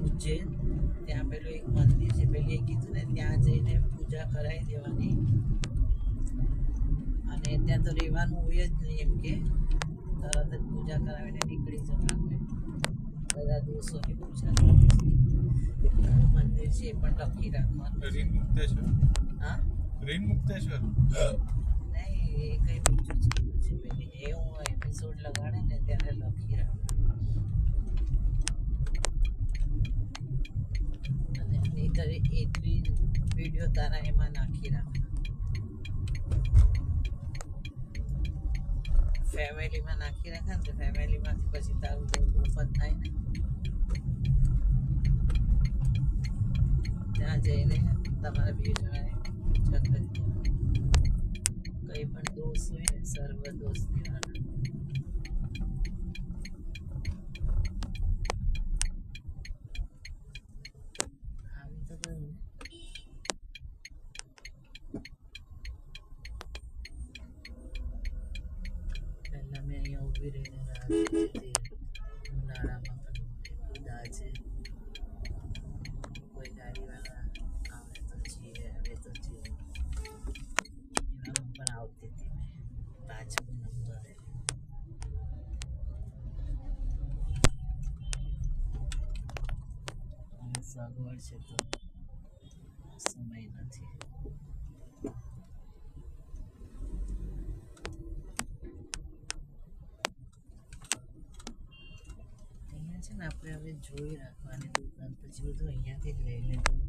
ઉજ્જૈન ત્યાં પેલું એક મંદિર છે પેલી કીધું ને ત્યાં જઈને પૂજા કરાવી દેવાની અને ત્યાં તો રહેવાનું હોય જ નહીં એમ કે તરત જ પૂજા કરાવીને નીકળી જવાનું બધા દોષોની પૂજા કરવાની મંદિર છે એ પણ લખી રાખવાનું રીન મુક્તેશ્વર હા રીન મુક્તેશ્વર નહીં એ કંઈ બીજું જ કીધું છે પેલી એ હું એપિસોડ લગાડે ને ત્યારે લખી રાખું અને નહીંતર એટલી વિડીયો તારા એમાં નાખી રાખ ફેમિલીમાં નાખી રાખે ને તો ફેમિલીમાંથી પછી તારું ઓપન થાય ને ત્યાં જઈને તમારા બે જણાને પૂજા કરી દેવાની કંઈ પણ દોષ હોય ને સર્વ દોષ દેવાના આવી તો ગયું ને પહેલાં મેં અહીંયા ઊભી રહીને રાહ જોતી હતી ઉનાળામાં પણ બધા છે કોઈ ગાડીવાળા આવે તો જઈએ આવે તો જઈએ એવામાં પણ આવતી હતી મેં પાછળ નંબરે અને સગવડ છે તો સમય નથી અહીંયા છે ને આપણે હવે જોઈ રાખવાની દુકાન પછી બધું અહીંયાથી જ લઈ લેવું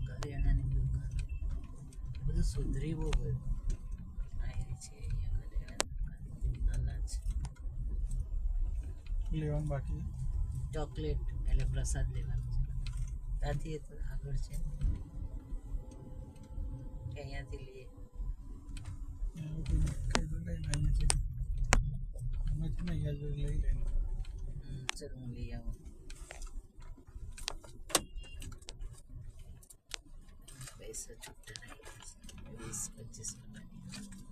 કરિયાણાની દુકાન બધું સુધરી બહુ ગયું આયરી છે અહીંયા કરિયાણાની દુકાન અનાજ લેવાનું બાકી ચોકલેટ એટલે પ્રસાદ લેવાનો છે ત્યાંથી એ તો આગળ છે કે અહીંયાથી લઈએ લઈ લેવાનું ચલ હું લઈ આવું પૈસા છૂટા રહી ગયા છે 20-25 રૂપિયા